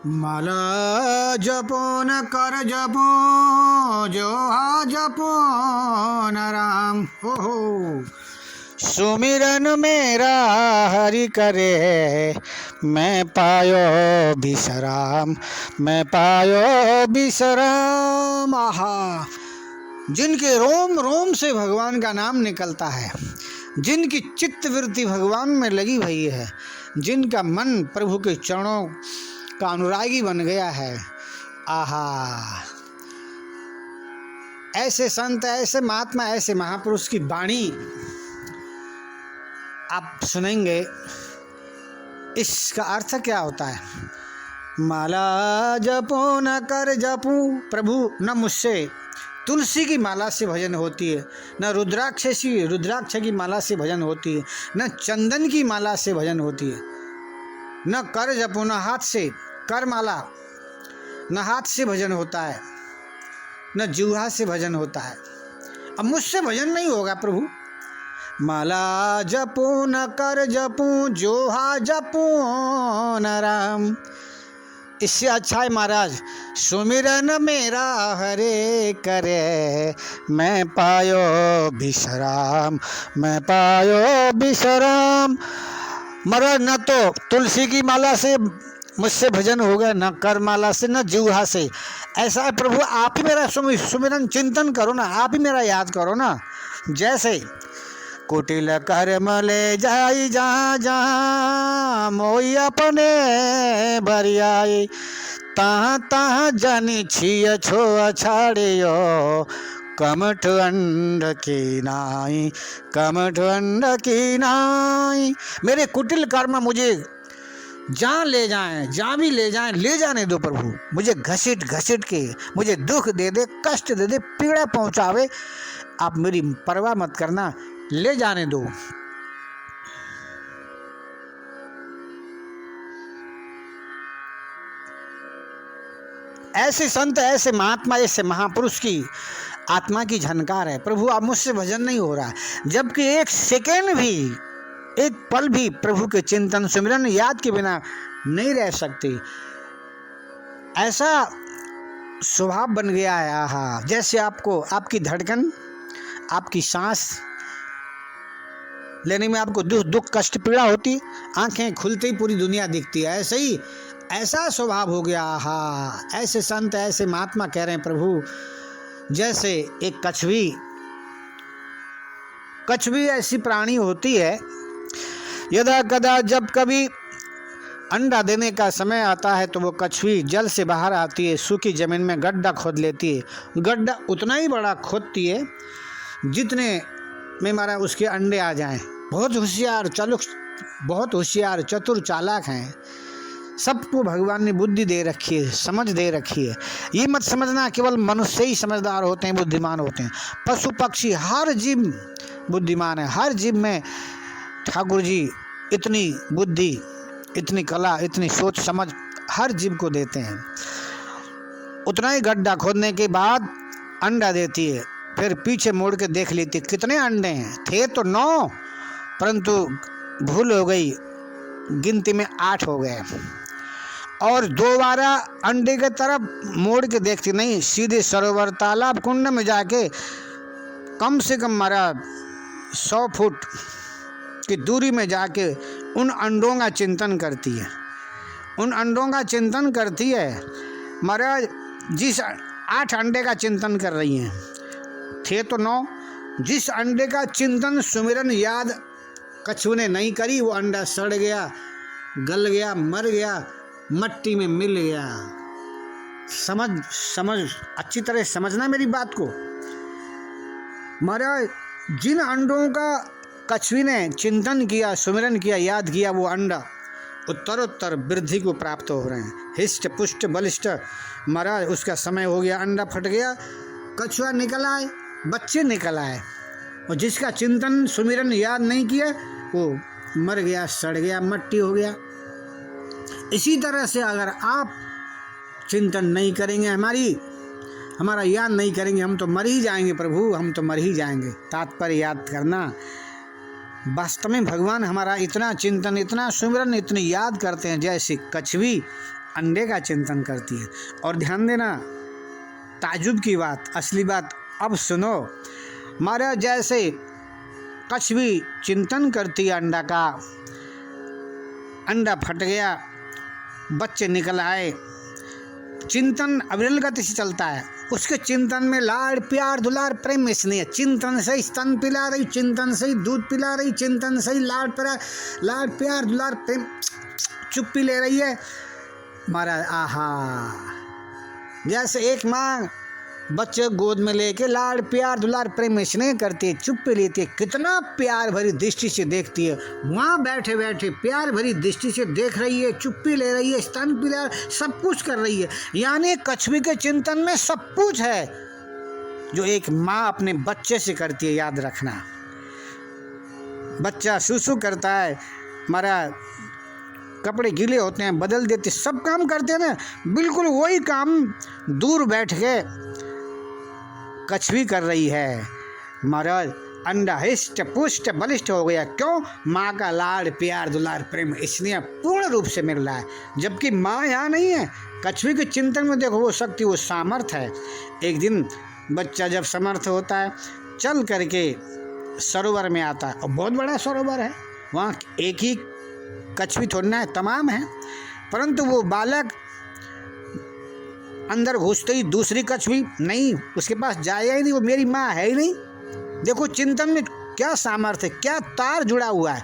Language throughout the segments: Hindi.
माला जपो न कर जपो जो हा जपो न राम। हो सुमिरन मेरा हरि करे, मैं पायो विश्राम, मैं पायो विश्राम। आहा, जिनके रोम रोम से भगवान का नाम निकलता है, जिनकी चित्त वृत्ति भगवान में लगी हुई है, जिनका मन प्रभु के चरणों का अनुरागी बन गया है, आहा, ऐसे संत, ऐसे महात्मा, ऐसे महापुरुष की वाणी आप सुनेंगे। इसका अर्थ क्या होता है? माला जपो न कर जपू, प्रभु न मुझसे तुलसी की माला से भजन होती है, न रुद्राक्ष की माला से भजन होती है, न चंदन की माला से भजन होती है, न कर जपो, न हाथ से कर माला, न हाथ से भजन होता है, न जिह्वा से भजन होता है। अब मुझसे भजन नहीं होगा प्रभु। माला जपो न कर जपू, जोहा जपो न राम। इससे अच्छा है महाराज, सुमिरन मेरा हरे करे, मैं पायो विश्राम, मैं पायो विश्राम। महाराज न तो तुलसी की माला से मुझसे भजन होगा, न कर माला से, न जिह्वा से। ऐसा है प्रभु, आप ही मेरा सुमिरन चिंतन करो ना, आप ही मेरा याद करो ना। जैसे कुटिल कर्म ले जाई जहाँ जहाँ, मोई अपने बरियाई, तहाँ तहाँ जानी छिय छो अछाड़ियो, कमठ अंड की नाई, कमठ अंड की नाई। मेरे कुटिल कर्म मुझे जहाँ ले जाएं, जहाँ भी ले जाएं, ले जाने दो प्रभु। मुझे घसीट घसीट के मुझे दुख दे दे, कष्ट दे दे, पीड़ा पहुँचावे, आप मेरी परवाह मत करना, ले जाने दो। ऐसे संत, ऐसे महात्मा, ऐसे महापुरुष की आत्मा की झनकार है, प्रभु आप मुझसे भजन नहीं हो रहा है। जबकि एक सेकेंड भी, एक पल भी प्रभु के चिंतन सुमिरन याद के बिना नहीं रह सकते। ऐसा स्वभाव बन गया है। आहा, जैसे आपको आपकी धड़कन, आपकी सांस लेने में आपको दुख कष्ट पीड़ा होती, आंखें खुलते ही पूरी दुनिया दिखती है, ऐसे ही ऐसा स्वभाव हो गया। आहा, ऐसे संत, ऐसे महात्मा कह रहे हैं प्रभु, जैसे एक कछुवी ऐसी प्राणी होती है, यदा कदा जब कभी अंडा देने का समय आता है तो वो कछुवी जल से बाहर आती है, सूखी जमीन में गड्ढा खोद लेती है। गड्ढा उतना ही बड़ा खोदती है जितने में मारा उसके अंडे आ जाएं। बहुत होशियार चतुर चालाक हैं। सबको भगवान ने बुद्धि दे रखी है, समझ दे रखी है। ये मत समझना केवल मनुष्य ही समझदार होते हैं, बुद्धिमान होते हैं। पशु पक्षी हर जीव बुद्धिमान है। हर जीव में ठाकुर जी इतनी बुद्धि, इतनी कला, इतनी सोच समझ हर जीव को देते हैं। उतना ही गड्ढा खोदने के बाद अंडा देती है, फिर पीछे मुड़ के देख लेती कितने अंडे हैं। थे तो 9, परंतु भूल हो गई, गिनती में 8 हो गए। और दोबारा अंडे के तरफ मोड़ के देखती नहीं, सीधे सरोवर तालाब कुंड में जाके कम से कम मारा 100 फुट की दूरी में जाके उन अंडों का चिंतन करती है। उन अंडों का चिंतन करती है। महाराज जिस 8 अंडे का चिंतन कर रही हैं, थे तो 9, जिस अंडे का चिंतन सुमिरन याद कछुए ने नहीं करी, वो अंडा सड़ गया, गल गया, मर गया, मट्टी में मिल गया। समझ अच्छी तरह समझना मेरी बात को। महाराज जिन अंडों का कछुए ने चिंतन किया, सुमिरन किया, याद किया, वो अंडा उत्तरोत्तर वृद्धि को प्राप्त हो रहे हैं, हिष्ट पुष्ट बलिष्ठ। महाराज उसका समय हो गया, अंडा फट गया, कछुआ निकल आए, बच्चे निकल आए। और जिसका चिंतन सुमिरन याद नहीं किया वो मर गया, सड़ गया, मट्टी हो गया। इसी तरह से अगर आप चिंतन नहीं करेंगे, हमारा याद नहीं करेंगे, हम तो मर ही जाएंगे प्रभु, हम तो मर ही जाएंगे। तात्पर्य याद करना, वास्तव में भगवान हमारा इतना चिंतन, इतना सुमिरन, इतनी याद करते हैं, जैसे कछुवी अंडे का चिंतन करती है। और ध्यान देना, ताजुब की बात, असली बात अब सुनो। महाराज जैसे कछुई चिंतन करती है अंडा का, अंडा फट गया, बच्चे निकल आए, चिंतन अविरल गति से चलता है। उसके चिंतन में लाड़ प्यार दुलार प्रेम स्नेह, चिंतन से ही स्तन पिला रही, चिंतन से ही दूध पिला रही, चिंतन से ही लाड़ प्यार दुलार प्रेम चुप्पी ले रही है। महाराज आहा, जैसे एक माँ बच्चे गोद में लेके लाड़ प्यार दुलार प्रेम स्नेह करती है, चुप्पी लेती है, कितना प्यार भरी दृष्टि से देखती है। वहाँ बैठे बैठे प्यार भरी दृष्टि से देख रही है, चुप्पी ले रही है, स्तन पिला, सब कुछ कर रही है। यानी कछुई के चिंतन में सब कुछ है जो एक माँ अपने बच्चे से करती है। याद रखना, बच्चा सुसु करता है, हमारा कपड़े गीले होते हैं बदल देते, सब काम करते हैं ना, बिल्कुल वही काम दूर बैठ के कछुई कर रही है। महाराज अंडा हिष्ट पुष्ट बलिष्ठ हो गया। क्यों? माँ का लाड़ प्यार दुलार प्रेम स्नेह पूर्ण रूप से मिल रहा है, जबकि माँ यहाँ नहीं है। कछुई के चिंतन में देखो वो शक्ति, वो सामर्थ है। एक दिन बच्चा जब समर्थ होता है, चल करके सरोवर में आता है, और बहुत बड़ा सरोवर है, वहाँ एक ही कछुई थोड़ी ना है, तमाम है। परंतु वो बालक अंदर घुसते ही दूसरी कछुई नहीं, उसके पास जाएगा ही नहीं, वो मेरी माँ है ही नहीं। देखो चिंतन में क्या सामर्थ्य, क्या तार जुड़ा हुआ है।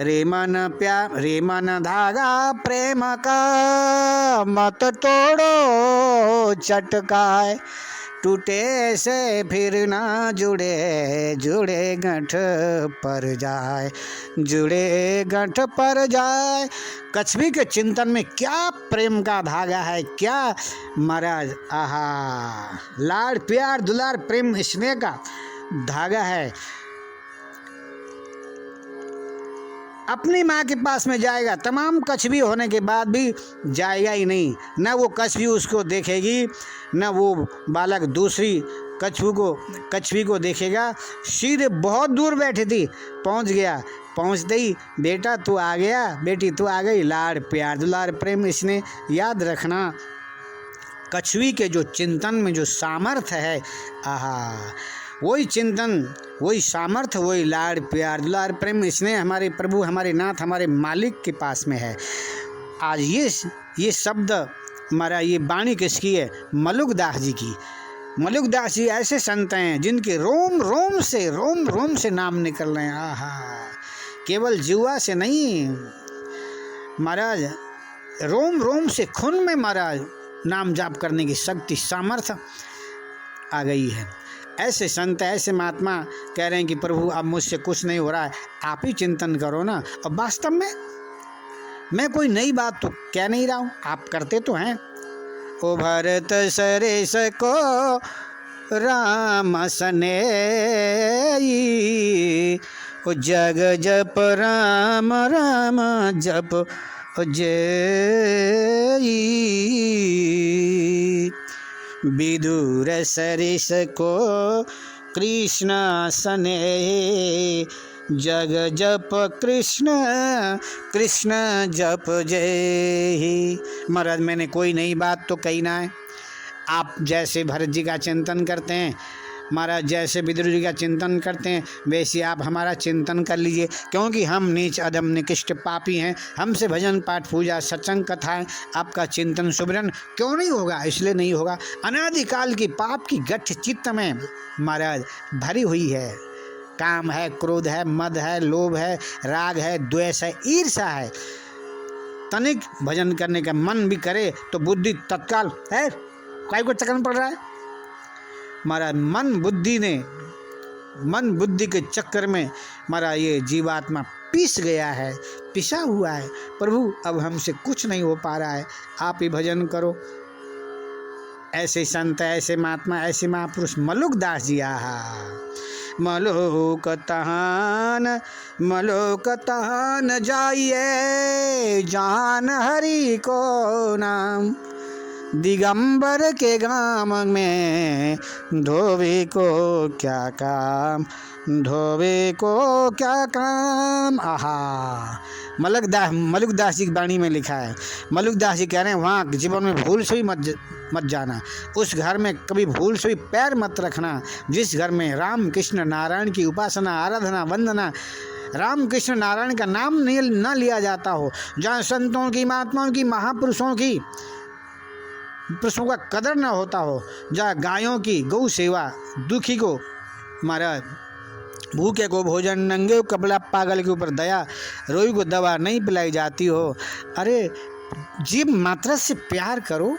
रे मन धागा प्रेम का, मत तोड़ो चटकाए, टूटे से फिर ना जुड़े, जुड़े गंठ पर जाए, जुड़े गंठ पर जाए। कछुई के चिंतन में क्या प्रेम का धागा है, क्या महाराज आहा लाड़ प्यार दुलार प्रेम स्नेह का धागा है। अपनी माँ के पास में जाएगा, तमाम कछुई होने के बाद भी जाएगा ही नहीं। न वो कछुई उसको देखेगी, न वो बालक दूसरी कछुई को देखेगा। सीधे बहुत दूर बैठी थी, पहुँच गया, पहुँचते ही बेटा तू आ गया, बेटी तू आ गई, लाड़ प्यार दुलार प्रेम इसने। याद रखना, कछुई के जो चिंतन में जो सामर्थ्य है, आहा वही चिंतन, वही सामर्थ्य, वही लाड़ प्यार दुलार प्रेम स्नेह हमारे प्रभु, हमारे नाथ, हमारे मालिक के पास में है। आज ये शब्द हमारा, ये वाणी किसकी है? मलुकदास जी की। मलुकदास जी ऐसे संत हैं जिनके रोम रोम से नाम निकल रहे हैं। आहा, केवल जीवा से नहीं महाराज, रोम रोम से, खून में महाराज नाम जाप करने की शक्ति सामर्थ्य आ गई है। ऐसे संत, ऐसे महात्मा कह रहे हैं कि प्रभु अब मुझसे कुछ नहीं हो रहा है, आप ही चिंतन करो ना। और वास्तव में मैं कोई नई बात तो कह नहीं रहा हूँ, आप करते तो हैं। ओ भरत सरेश को राम सनेई, ओ जग जप राम राम जप जय। विदुर सरिस को कृष्ण सने, जग जप कृष्ण कृष्ण जप जय। महाराज मैंने कोई नई बात तो कही ना है। आप जैसे भरत जी का चिंतन करते हैं, महाराज जैसे विदुर जी का चिंतन करते हैं, वैसे आप हमारा चिंतन कर लीजिए। क्योंकि हम नीच अधम निकृष्ट पापी हैं, हमसे भजन पाठ पूजा सत्संग कथाएं, आपका चिंतन सुमिरन क्यों नहीं होगा? इसलिए नहीं होगा, अनादिकाल की पाप की गठ चित्त में महाराज भरी हुई है। काम है, क्रोध है, मद है, लोभ है, राग है, द्वेष है, ईर्ष्या है। तनिक भजन करने का मन भी करे तो बुद्धि तत्काल है, काय को चक्कर पड़ रहा है। हमारा मन बुद्धि के चक्कर में हमारा ये जीवात्मा पिस गया है, पिसा हुआ है। प्रभु अब हमसे कुछ नहीं हो पा रहा है, आप ही भजन करो। ऐसे संत, ऐसे महात्मा, ऐसे महापुरुष मलुकदास जी। आहा, मलोक तहान जाइए, जान हरि को नाम, दिगंबर के गाम में धोबी को क्या काम, धोबी को क्या काम। आहा, मलुकदास जी की वाणी में लिखा है। मलुकदास जी कह रहे हैं वहाँ जीवन में भूल से भी मत जाना, उस घर में कभी भूल से भी पैर मत रखना जिस घर में राम कृष्ण नारायण की उपासना, आराधना, वंदना, राम कृष्ण नारायण का नाम न लिया जाता हो, जहाँ संतों की, महात्माओं की, महापुरुषों की, पुरुषों का कदर न होता हो, जहाँ गायों की गौ सेवा, दुखी को महाराज भूखे को भोजन, नंगे को कपड़ा, पागल के ऊपर दया, रोगी को दवा नहीं पिलाई जाती हो। अरे जीव मात्रा से प्यार करो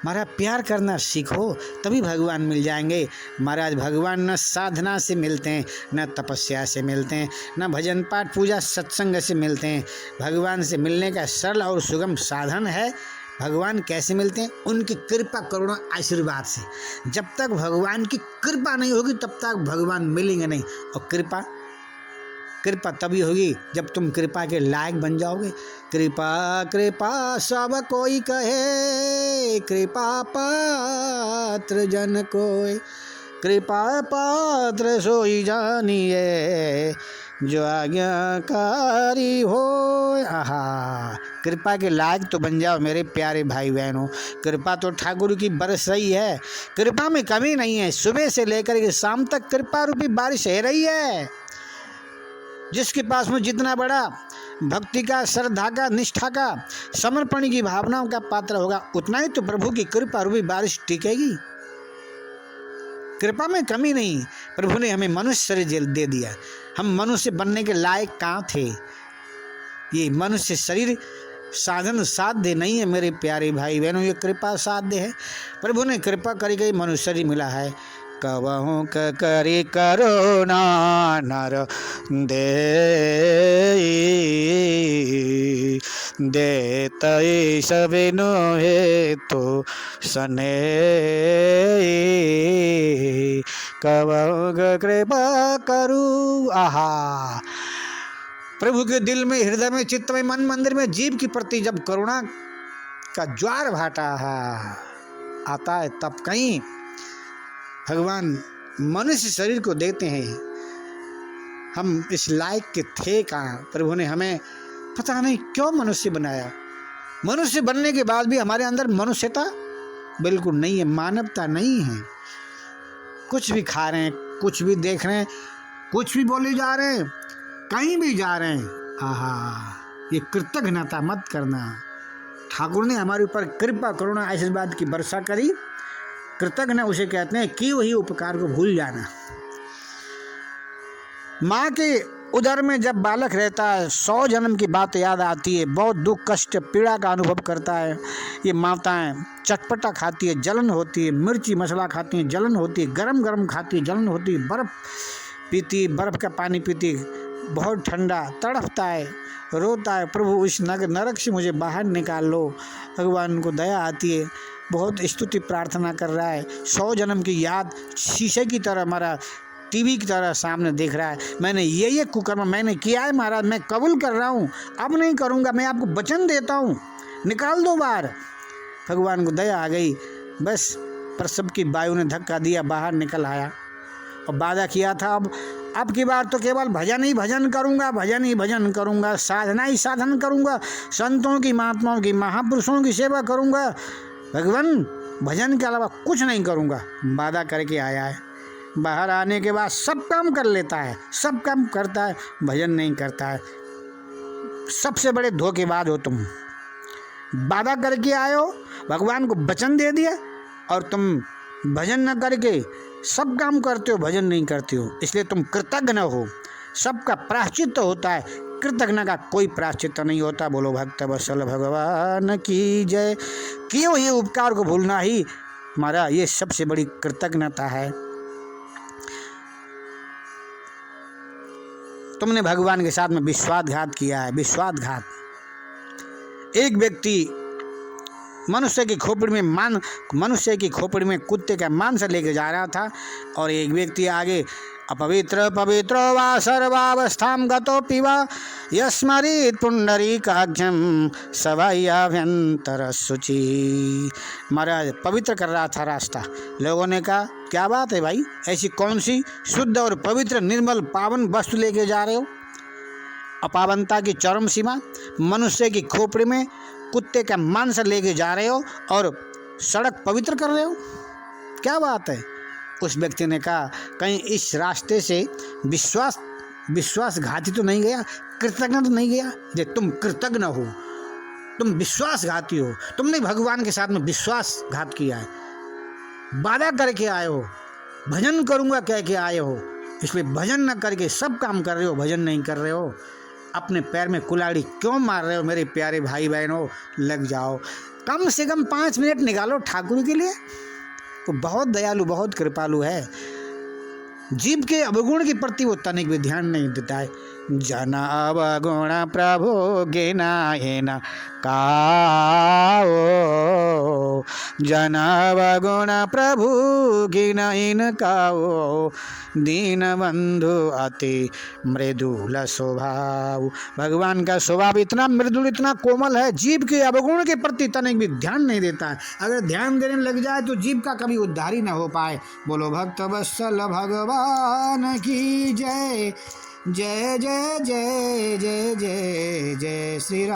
महाराज, प्यार करना सीखो, तभी भगवान मिल जाएंगे महाराज। भगवान न साधना से मिलते हैं, न तपस्या से मिलते हैं, न भजन पाठ पूजा सत्संग से मिलते हैं। भगवान से मिलने का सरल और सुगम साधन है। भगवान कैसे मिलते हैं? उनकी कृपा, करुणा, आशीर्वाद से। जब तक भगवान की कृपा नहीं होगी तब तक भगवान मिलेंगे नहीं। और कृपा तभी होगी जब तुम कृपा के लायक बन जाओगे। कृपा कृपा सब कोई कहे, कृपा पात्र जन कोई, कृपा पात्र सोई जानिए, जो आज्ञाकारी हो। आहा, कृपा के लायक तो बन जाओ मेरे प्यारे भाई बहनों। कृपा तो ठाकुर की बरस रही है, कृपा में कमी नहीं है। सुबह से लेकर के शाम तक कृपा रूपी बारिश हो रही है। जिसके पास में जितना बड़ा भक्ति का, श्रद्धा का, निष्ठा का, समर्पण की भावनाओं का पात्र होगा, उतना ही तो प्रभु की कृपा रूपी बारिश टिकेगी। कृपा में कमी नहीं। प्रभु ने हमें मनुष्य शरीर दे दिया, हम मनुष्य बनने के लायक कहाँ थे? ये मनुष्य शरीर साधन साध्य नहीं है मेरे प्यारे भाई बहनों, ये कृपा साध्य है। प्रभु ने कृपा करके मनुष्य शरीर मिला है। कबहू करे करुणा नर दे सबिनो हे तो सने, कबहू कृपा करू। आहा, प्रभु के दिल में, हृदय में, चित्त में, मन मंदिर में जीव की प्रति जब करुणा का ज्वार भाटा आता है तब कहीं भगवान मनुष्य शरीर को देते हैं। हम इस लायक के थे कहाँ? प्रभु ने हमें पता नहीं क्यों मनुष्य बनाया। मनुष्य बनने के बाद भी हमारे अंदर मनुष्यता बिल्कुल नहीं है, मानवता नहीं है। कुछ भी खा रहे हैं, कुछ भी देख रहे हैं, कुछ भी बोले जा रहे हैं, कहीं भी जा रहे हैं। आहा, ये कृतज्ञता मत करना। ठाकुर ने हमारे ऊपर कृपा, करुणा, आशीर्वाद की वर्षा करी। कृतज्ञ उसे कहते हैं कि वही उपकार को भूल जाना। माँ के उदर में जब बालक रहता है 100 जन्म की बात याद आती है, बहुत दुख, कष्ट, पीड़ा का अनुभव करता है। ये माताएं चटपटा खाती है, जलन होती है, मिर्ची मसाला खाती है, जलन होती है, गरम गरम खाती है, जलन होती है, बर्फ़ पीती, बर्फ़ का पानी पीती, बहुत ठंडा, तड़पता है, रोता है, प्रभु इस नरक से मुझे बाहर निकाल लो। भगवान को दया आती है, बहुत स्तुति प्रार्थना कर रहा है। 100 जन्म की याद शीशे की तरह हमारा टीवी की तरह सामने देख रहा है। मैंने ये कुकर्म मैंने किया है महाराज, मैं कबूल कर रहा हूँ, अब नहीं करूँगा, मैं आपको वचन देता हूँ, निकाल दो बाहर। भगवान को दया आ गई, बस प्रसव की वायु ने धक्का दिया, बाहर निकल आया और वादा किया था अब की बार तो केवल भजन ही भजन करूँगा, भजन ही भजन करूँगा, साधना ही साधन करूँगा, संतों की, महात्माओं की, महापुरुषों की सेवा करूँगा, भगवान भजन के अलावा कुछ नहीं करूँगा। वादा करके आया है। बाहर आने के बाद सब काम कर लेता है, सब काम करता है, भजन नहीं करता है। सबसे बड़े धोखेबाज हो तुम। वादा करके आए हो, भगवान को वचन दे दिया और तुम भजन न करके सब काम करते हो, भजन नहीं करते हो, इसलिए तुम कृतज्ञ हो। सबका प्रायश्चित होता है, कृतज्ञ का कोई प्रायश्चित नहीं होता। बोलो भक्त वत्सल भगवान की जय। किए हुए उपकार को भूलना ही हमारा ये सबसे बड़ी कृतज्ञता है। तुमने भगवान के साथ में विश्वासघात किया है, विश्वासघात। एक व्यक्ति मनुष्य की खोपड़ी में कुत्ते का मांस लेके जा रहा था और एक व्यक्ति आगे अपवित्र पवित्रो वा सर्वावस्थां गतोऽपि वा यस्मरेत् पुण्डरीकाक्षं सवाह्याभ्यंतर शुचि। महाराज पवित्र कर रहा था रास्ता। लोगों ने कहा क्या बात है भाई, ऐसी कौन सी शुद्ध और पवित्र निर्मल पावन वस्तु लेके जा रहे हो? अपावनता की चरम सीमा, मनुष्य की खोपड़ी में कुत्ते का मांस लेके जा रहे हो और सड़क पवित्र कर रहे हो, क्या बात है। उस व्यक्ति ने कहा कहीं इस रास्ते से विश्वासघाती तो नहीं गया, कृतज्ञ तो नहीं गया। जे तुम कृतज्ञ हो, तुम विश्वासघाती हो, तुमने भगवान के साथ में विश्वासघात किया है, वादा करके आए हो, भजन करूंगा कह के आए हो, इसलिए भजन न करके सब काम कर रहे हो, भजन नहीं कर रहे हो, अपने पैर में कुल्हाड़ी क्यों मार रहे हो। मेरे प्यारे भाई बहनों, लग जाओ, कम से कम 5 मिनट निकालो ठाकुर के लिए। वो बहुत दयालु, बहुत कृपालु है। जीव के अवगुण के प्रति वो तनिक भी ध्यान नहीं देता है। जन अवगुण प्रभु गिनाएन काओ, जन अवगुण प्रभु गिनाएन काओ, दीन बंधु अति मृदुल स्वभाव। भगवान का स्वभाव इतना मृदुल, इतना कोमल है, जीव के अवगुण के प्रति तनिक भी ध्यान नहीं देता है। अगर ध्यान देने लग जाए तो जीव का कभी उद्धार ही न हो पाए। बोलो भक्त वत्सल भगवान की जय, जय जय जय जय जय जय श्री राम।